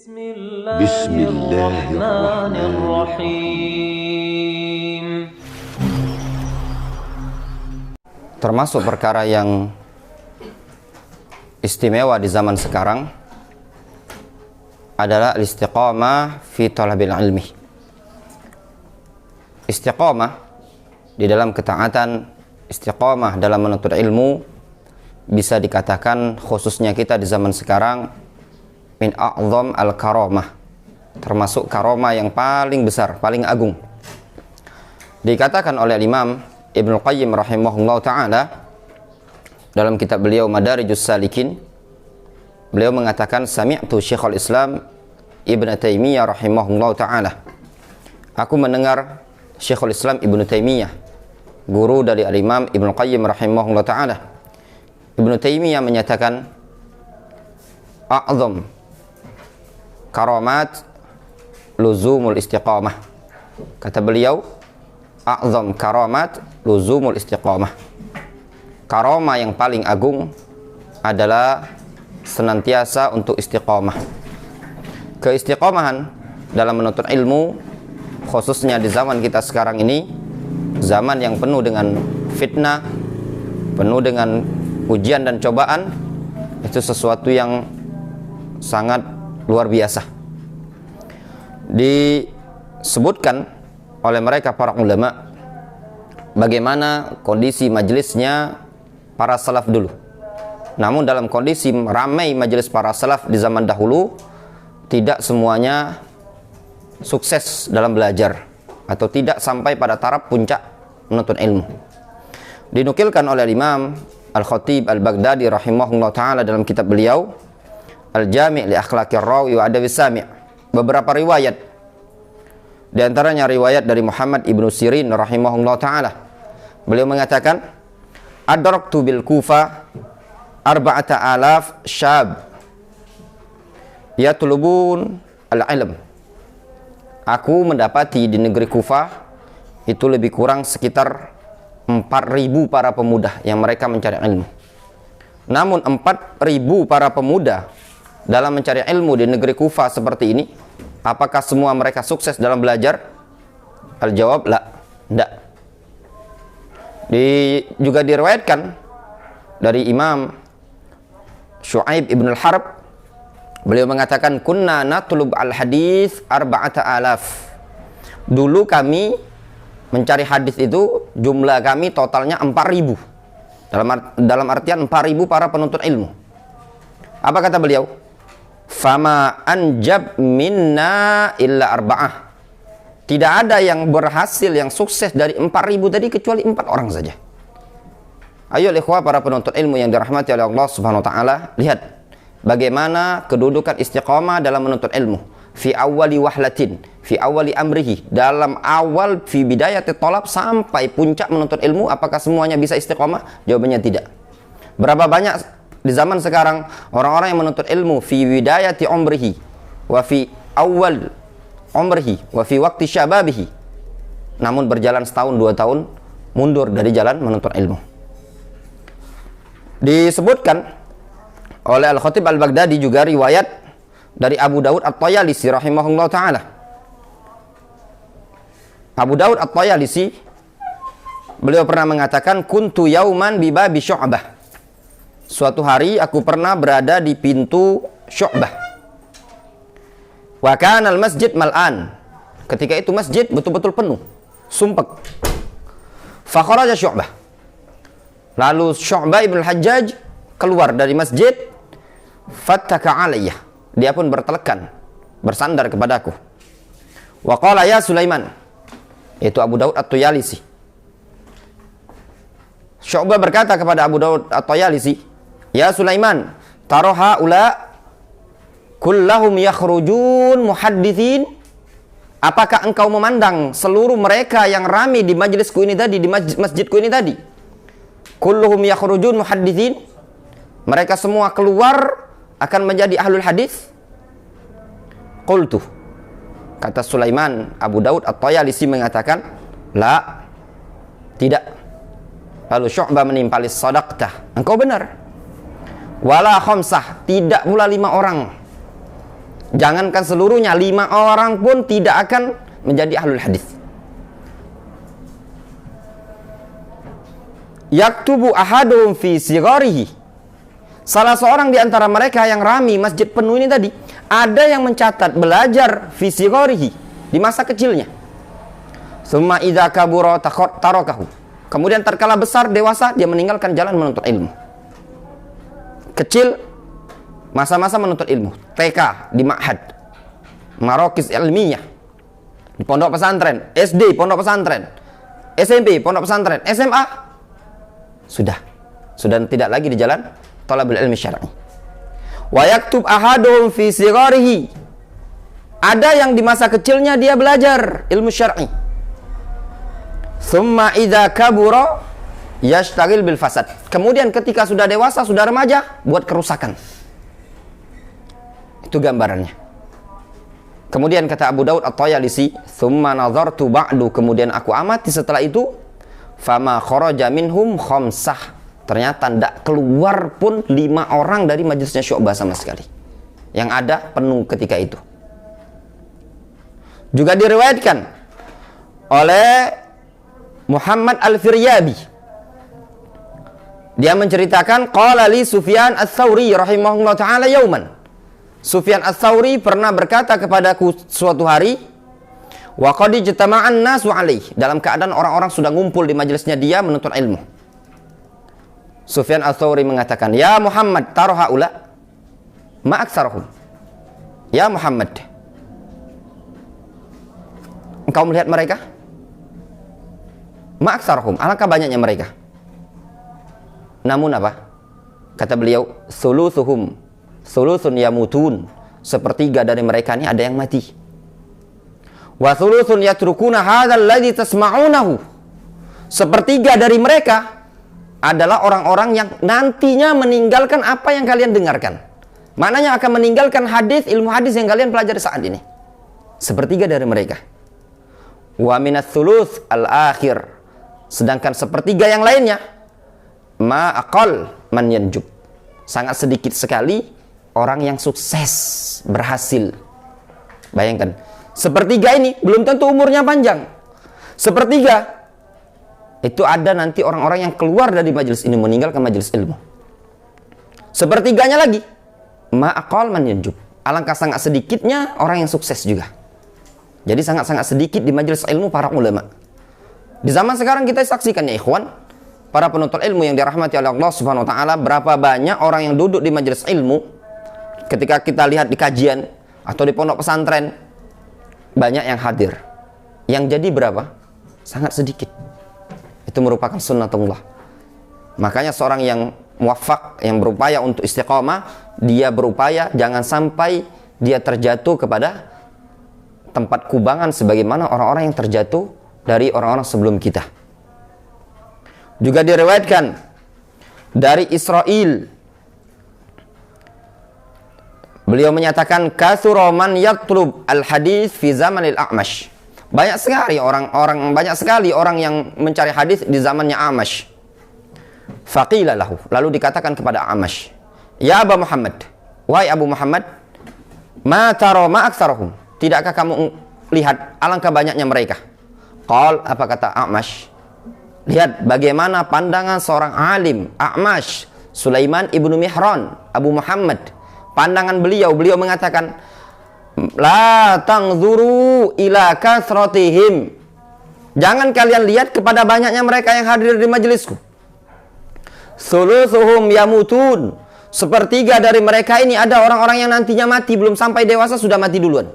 Bismillahirrahmanirrahim. Termasuk perkara yang istimewa di zaman sekarang adalah istiqamah fi talabil ilmi. Istiqamah di dalam ketaatan, istiqamah dalam menuntut ilmu bisa dikatakan khususnya kita di zaman sekarang min a'zam al-karamah, termasuk karamah yang paling besar, paling agung. Dikatakan oleh Imam Ibnu Qayyim rahimahullah ta'ala dalam kitab beliau Madarijus Salikin, beliau mengatakan sami'tu Syekhul Islam Ibnu Taimiyah rahimahullah ta'ala, aku mendengar Syekhul Islam Ibnu Taimiyah, guru dari Al-Imam Ibnu Qayyim rahimahullah ta'ala. Ibnu Taimiyah menyatakan a'zam karamat luzumul istiqamah. Kata beliau, a'zam karamat luzumul istiqamah. Karamah yang paling agung adalah senantiasa untuk istiqamah. Keistiqamahan dalam menuntut ilmu, khususnya di zaman kita sekarang ini, zaman yang penuh dengan fitnah, penuh dengan ujian dan cobaan, itu sesuatu yang sangat luar biasa. Disebutkan oleh mereka para ulama bagaimana kondisi majelisnya para salaf dulu. Namun dalam kondisi ramai majelis para salaf di zaman dahulu, tidak semuanya sukses dalam belajar atau tidak sampai pada taraf puncak menuntut ilmu. Dinukilkan oleh Imam Al-Khatib Al-Baghdadi rahimahullah ta'ala dalam kitab beliau Al-Jami' li Akhlaqir Rawi wa Adabi Sami', beberapa riwayat, di antaranya riwayat dari Muhammad ibnu Sirin rahimahullah ta'ala. Beliau mengatakan, adraktu bil Kufa 4,000 syab yatlubun al-ilm. Aku mendapati di negeri Kufah itu lebih kurang sekitar 4.000 para pemuda yang mereka mencari ilmu. Namun 4.000 para pemuda dalam mencari ilmu di negeri Kufah seperti ini, apakah semua mereka sukses dalam belajar? Al-jawab, la, tidak. Juga diriwayatkan dari Imam Syu'aib ibn al-Harb, beliau mengatakan, kunna natlub al-hadith 4,000. Dulu kami mencari hadis itu, jumlah kami totalnya 4.000. Dalam artian 4.000 para penuntut ilmu. Apa kata beliau? Fama anjab minna illa 4. Tidak ada yang berhasil, yang sukses dari 4.000 tadi kecuali 4 orang saja. Ayo ikhwah para penuntut ilmu yang dirahmati oleh Allah Subhanahu wa taala, lihat bagaimana kedudukan istiqamah dalam menuntut ilmu. Fi awwali wahlatin, fi awwali amrihi, dalam awal fi bidayati thalab sampai puncak menuntut ilmu, apakah semuanya bisa istiqamah? Jawabannya tidak. Berapa banyak di zaman sekarang orang-orang yang menuntut ilmu fi bidayati umrihi wa fi awal umrihi wa fi waqti syababihi, namun berjalan setahun 2 tahun mundur dari jalan menuntut ilmu. Disebutkan oleh Al-Khatib Al-Baghdadi juga riwayat dari Abu Daud At-Tayalisi rahimahullah ta'ala. Abu Daud At-Tayalisi, beliau pernah mengatakan, kuntu yauman bibabi Syu'bah. Suatu hari aku pernah berada di pintu Syu'bah. Wa kana al-masjid mal'an. Ketika itu masjid betul-betul penuh, sumpek. Fa kharaja Syu'bah. Lalu Syu'bah ibn al-Hajjaj keluar dari masjid, fattaka alayya. Dia pun bertelekan, bersandar kepadaku. Wa qala ya Sulaiman. Itu Abu Daud At-Tayalisi. Syu'bah berkata kepada Abu Daud At-Tayalisi, ya Sulaiman, taroha ula kullahum yakhrujun muhaddithin. Apakah engkau memandang seluruh mereka yang ramai di majlisku ini tadi, di masjidku ini tadi? Kulluhum yakhrujun muhaddithin. Mereka semua keluar akan menjadi ahlul hadis. Qultu, kata Sulaiman, Abu Daud At-Tayalisi mengatakan, la, tidak. Lalu Syu'bah menimpali, sadaqtah, engkau benar. Wala khamsah, tidak pula 5 orang. Jangankan seluruhnya, 5 orang pun tidak akan menjadi ahlul hadis. Yaktubu ahaduhum fi sigarihi. Salah seorang di antara mereka yang rami masjid penuh ini tadi, ada yang mencatat belajar fi sigarihi, di masa kecilnya. Summa idza kabura tarakahu. Kemudian tatkala besar dewasa dia meninggalkan jalan menuntut ilmu. Kecil masa-masa menuntut ilmu, TK di ma'had, marokis ilmiah, di pondok pesantren, SD pondok pesantren, SMP pondok pesantren, SMA sudah tidak lagi di jalan talabul ilmi syar'i. Wa yaktub ahaduhum fi sigarihi. Ada yang di masa kecilnya dia belajar ilmu syar'i. Summa idza kabura yashtagil bil fasad. Kemudian ketika sudah dewasa, sudah remaja, buat kerusakan. Itu gambarannya. Kemudian kata Abu Daud At-Tayalisi, "Tsumma nazartu ba'du." Kemudian aku amati setelah itu, fama kharaja minhum khamsah. Ternyata tidak keluar pun 5 orang dari majelisnya Syu'bah sama sekali. Yang ada penuh ketika itu. Juga diriwayatkan oleh Muhammad Al-Firyabi. Dia menceritakan, qala li Sufyan Ats-Tsauri rahimahullah taala yauman. Sufyan Ats-Tsauri pernah berkata kepadaku suatu hari, wa qad ijtama'an nasu alaihi, dalam keadaan orang-orang sudah ngumpul di majelisnya dia menuntut ilmu. Sufyan Ats-Tsauri mengatakan, "Ya Muhammad, taro haula ma aktsarhum." Ya Muhammad, engkau melihat mereka? Ma aktsarhum, alangkah banyaknya mereka. Namun apa? Kata beliau, sulusun yamutun. Sepertiga dari mereka ini ada yang mati. Wa sulusun yatrukuna hadzal ladzi tasma'unahu. Sepertiga dari mereka adalah orang-orang yang nantinya meninggalkan apa yang kalian dengarkan. Maknanya akan meninggalkan hadis, ilmu hadis yang kalian pelajari saat ini. Sepertiga dari mereka. Wa minas sulus al-akhir. Sedangkan sepertiga yang lainnya, ma aqal man yanjub. Sangat sedikit sekali orang yang sukses, berhasil. Bayangkan, sepertiga ini belum tentu umurnya panjang. Sepertiga itu ada nanti orang-orang yang keluar dari majelis ini, meninggalkan majelis ilmu. Sepertiganya lagi, ma aqal man yanjub. Alangkah sangat sedikitnya orang yang sukses juga. Jadi sangat-sangat sedikit di majelis ilmu para ulama. Di zaman sekarang kita saksikan ya ikhwan, para penuntut ilmu yang dirahmati oleh Allah Subhanahu wa taala, berapa banyak orang yang duduk di majelis ilmu. Ketika kita lihat di kajian atau di pondok pesantren, banyak yang hadir. Yang jadi berapa? Sangat sedikit. Itu merupakan sunnatullah. Makanya seorang yang muwaffaq, yang berupaya untuk istiqamah, dia berupaya jangan sampai dia terjatuh kepada tempat kubangan sebagaimana orang-orang yang terjatuh dari orang-orang sebelum kita. Juga diriwayatkan dari Israel, beliau menyatakan, katsura man yatlub al-hadis fi zamanil A'mash. Banyak sekali orang yang mencari hadis di zamannya A'mash. Faqila lahu, lalu dikatakan kepada A'mash, ya Aba Muhammad, wahai Abu Muhammad, ma tara ma aktsarahum, tidakkah kamu lihat alangkah banyaknya mereka? Qal, apa kata A'mash? Lihat bagaimana pandangan seorang alim, A'mash, Sulaiman ibnu Mihran, Abu Muhammad. Pandangan beliau mengatakan, la tangzuru ila kasratihim. Jangan kalian lihat kepada banyaknya mereka yang hadir di majelisku. Sulusuhum yamutun. Sepertiga dari mereka ini ada orang-orang yang nantinya mati, belum sampai dewasa sudah mati duluan.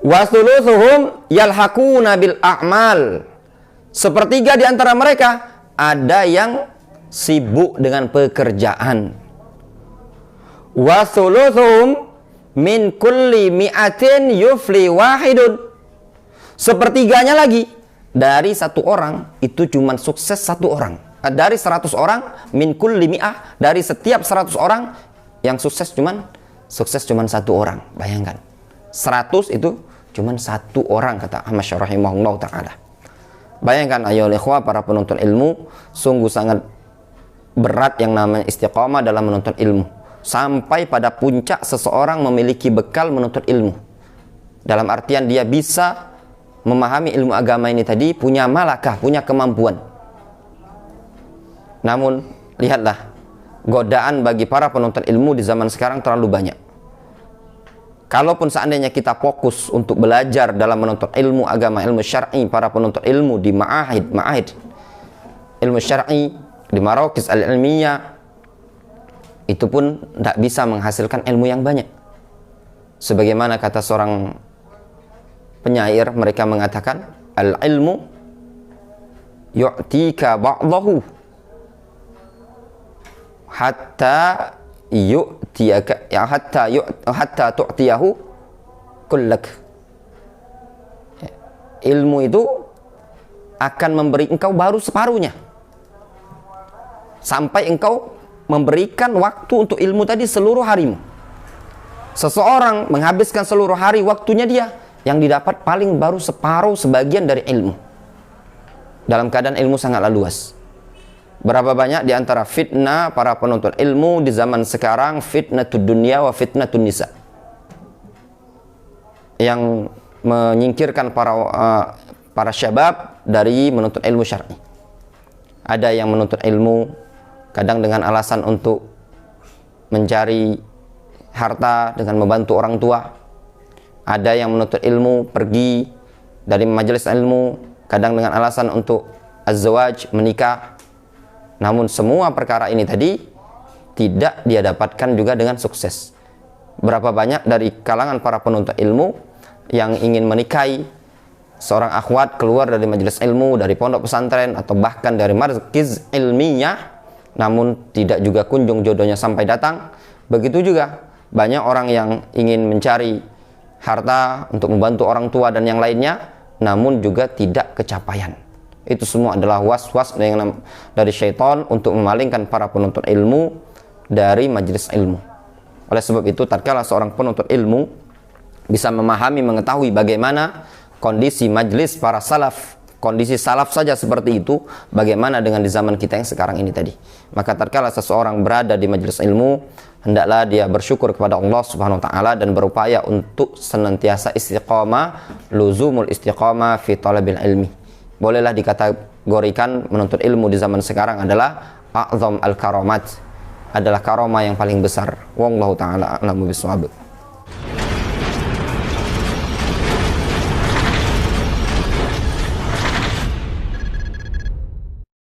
Wasulusuhum yalhaquna bil a'mal. Sepertiga di antara mereka ada yang sibuk dengan pekerjaan. Wasulusuhum min kulli mi'atin yufli wahidun. Sepertiganya lagi, dari 1 orang itu cuman sukses 1 orang. Dari 100 orang, min kulli mi'ah, dari setiap 100 orang yang sukses cuman 1 orang. Bayangkan, 100 itu cuman 1 orang, kata Ahmad rahimahullah ta'ala. Bayangkan ayo ikhwah para penuntut ilmu, sungguh sangat berat yang namanya istiqamah dalam menuntut ilmu. sampai pada puncak seseorang memiliki bekal menuntut ilmu. Dalam artian dia bisa memahami ilmu agama ini tadi, punya malakah, punya kemampuan. Namun lihatlah, godaan bagi para penuntut ilmu di zaman sekarang terlalu banyak. Kalaupun seandainya kita fokus untuk belajar dalam menuntut ilmu agama, ilmu syar'i, para penuntut ilmu di ma'ahid ilmu syar'i, di maraqis al-ilmiyah, itu pun tidak bisa menghasilkan ilmu yang banyak. Sebagaimana kata seorang penyair, mereka mengatakan, al-ilmu yu'tika ba'dahu hatta yu'tiyaka, ya hatta tu'tiyahu kullak. Ilmu itu akan memberi engkau baru separuhnya, sampai engkau memberikan waktu untuk ilmu tadi seluruh harimu. Seseorang menghabiskan seluruh hari waktunya dia, yang didapat paling baru separuh sebagian dari ilmu, dalam keadaan ilmu sangatlah luas. Berapa banyak di antara fitnah para penuntut ilmu di zaman sekarang, fitnatud dunya wa fitnatun nisa, yang menyingkirkan para syabab dari menuntut ilmu syar'i. Ada yang menuntut ilmu kadang dengan alasan untuk mencari harta dengan membantu orang tua. Ada yang menuntut ilmu pergi dari majelis ilmu kadang dengan alasan untuk az-zawaj, menikah. Namun semua perkara ini tadi tidak dia dapatkan juga dengan sukses. Berapa banyak dari kalangan para penuntut ilmu yang ingin menikahi seorang akhwat keluar dari majelis ilmu, dari pondok pesantren, atau bahkan dari markiz ilmiah, namun tidak juga kunjung jodohnya sampai datang. Begitu juga banyak orang yang ingin mencari harta untuk membantu orang tua dan yang lainnya, namun juga tidak kecapaian. Itu semua adalah was-was dari syaitan untuk memalingkan para penuntut ilmu dari majelis ilmu. Oleh sebab itu, tatkala seorang penuntut ilmu bisa memahami, mengetahui bagaimana kondisi majelis para salaf, kondisi salaf saja seperti itu, bagaimana dengan di zaman kita yang sekarang ini tadi. Maka tatkala seseorang berada di majelis ilmu, hendaklah dia bersyukur kepada Allah Subhanahu wa taala dan berupaya untuk senantiasa istiqamah, luzumul istiqamah fi talabil ilmi. Bolehlah dikategorikan menuntut ilmu di zaman sekarang adalah a'zam al-karamat, adalah karomah yang paling besar. Wallahu taala a'lamu bissawab.